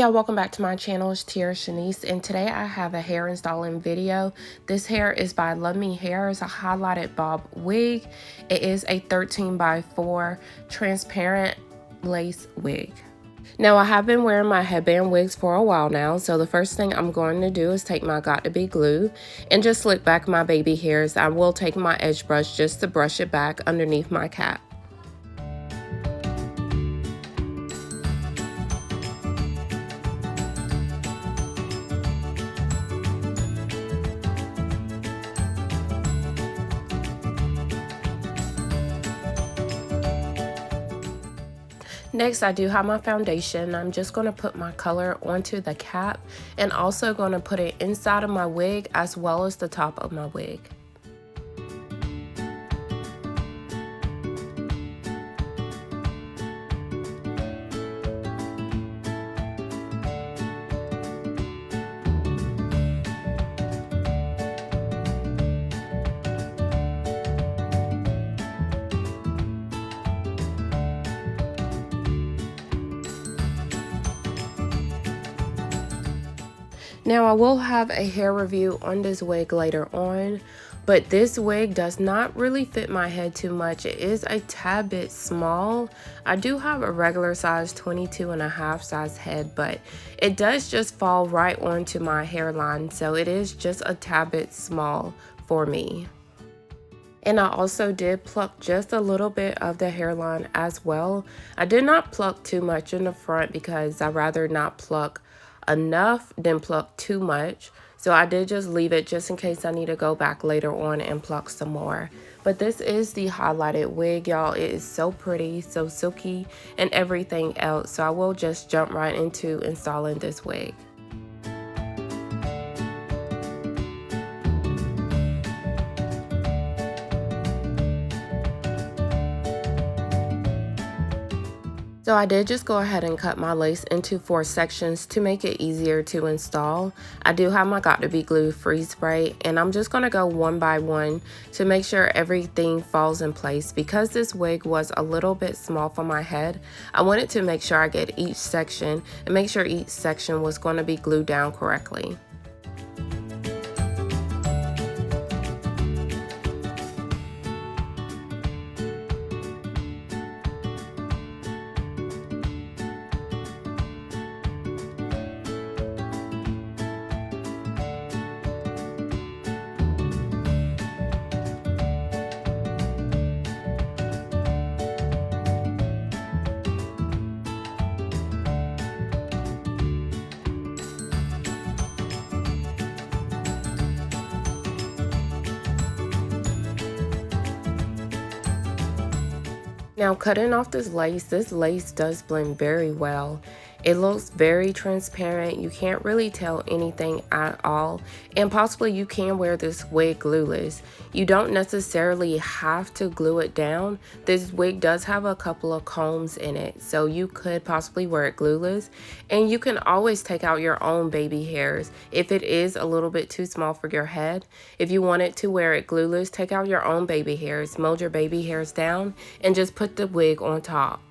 y'all, welcome back to my channel. It's Tiara Shanice, and today I have a hair installing video. This hair is by LUVME Hair. It's a highlighted bob wig. It is a 13x4 transparent lace wig. Now, I have been wearing my headband wigs for a while now, so the first thing I'm going to do is take my Got2b glue and just slick back my baby hairs. I will take my edge brush just to brush it back underneath my cap. Next, I do have my foundation. I'm just going to put my color onto the cap and also going to put it inside of my wig as well as the top of my wig. Now, I will have a hair review on this wig later on, but this wig does not really fit my head too much. It is a tad bit small. I do have a regular size 22.5 size head, but it does just fall right onto my hairline, so it is just a tad bit small for me. And I also did pluck just a little bit of the hairline as well. I did not pluck too much in the front because I'd rather not pluck enough than pluck too much, so I did just leave it just in case I need to go back later on and pluck some more. But this is the highlighted wig, y'all. It is so pretty, so silky, and everything else, so I will just jump right into installing this wig. So I did just go ahead and cut my lace into 4 sections to make it easier to install. I do have my Got2b glue freeze spray, and I'm just going to go one by one to make sure everything falls in place. Because this wig was a little bit small for my head, I wanted to make sure I get each section and make sure each section was going to be glued down correctly. Now, cutting off this lace does blend very well. It looks very transparent. You can't really tell anything at all, and possibly you can wear this wig glueless. You don't necessarily have to glue it down. This wig does have a couple of combs in it, so you could possibly wear it glueless, and you can always take out your own baby hairs if it is a little bit too small for your head. If you wanted to wear it glueless, take out your own baby hairs, mold your baby hairs down, and just put the wig on top.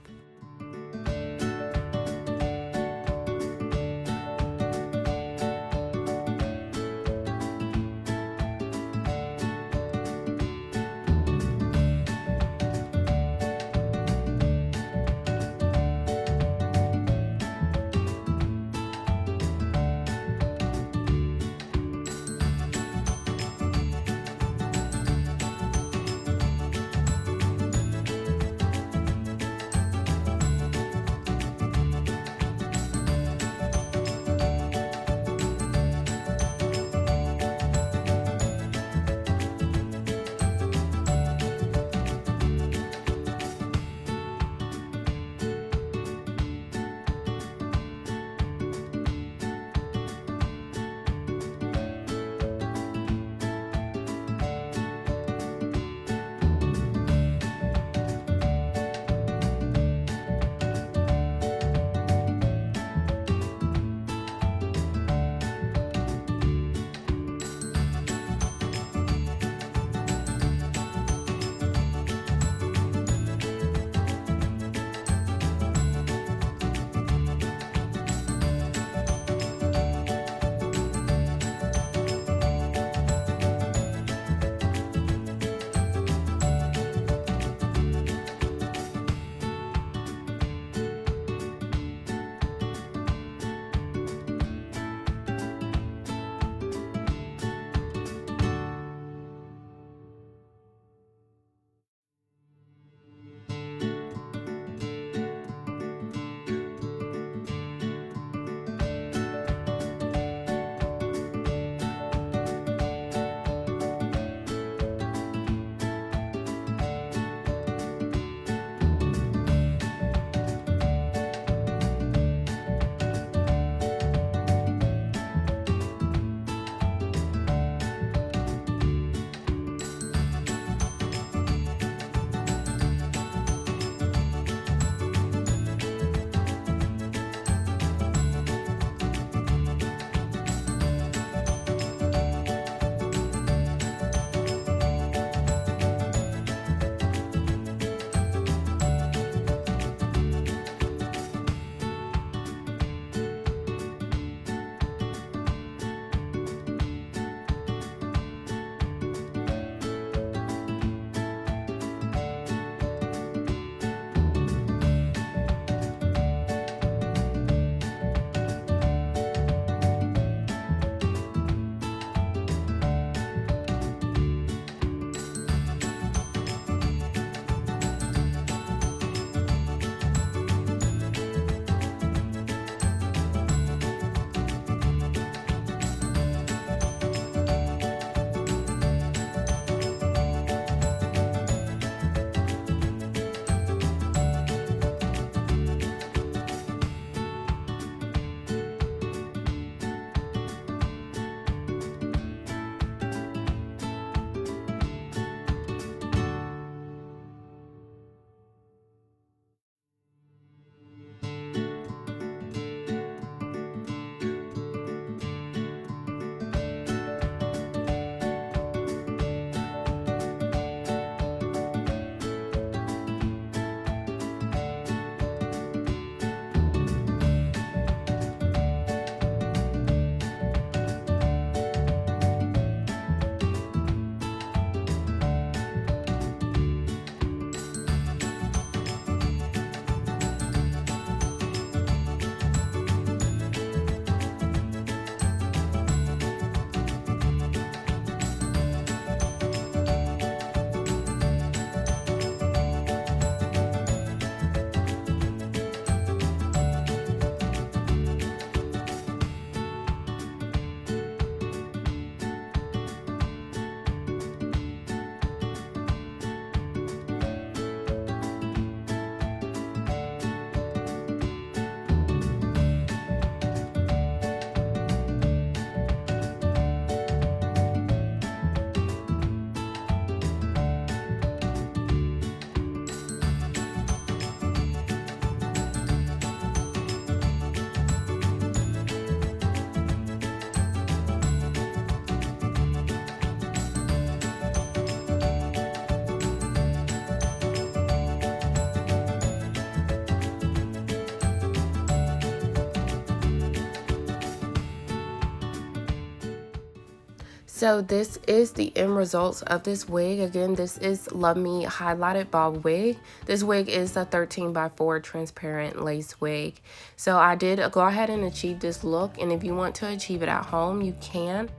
So this is the end results of this wig. Again, this is LUVME highlighted bob wig. This wig is a 13x4 transparent lace wig. So I did go ahead and achieve this look, and if you want to achieve it at home, you can.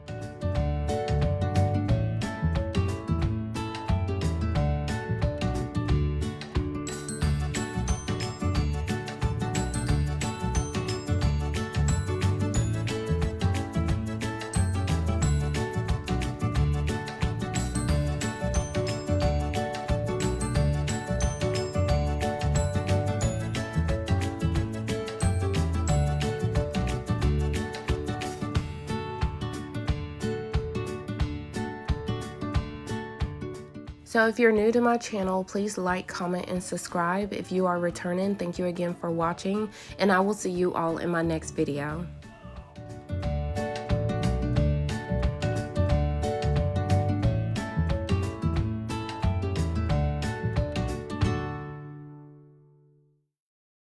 So if you're new to my channel, please like, comment, and subscribe. If you are returning, thank you again for watching, and I will see you all in my next video.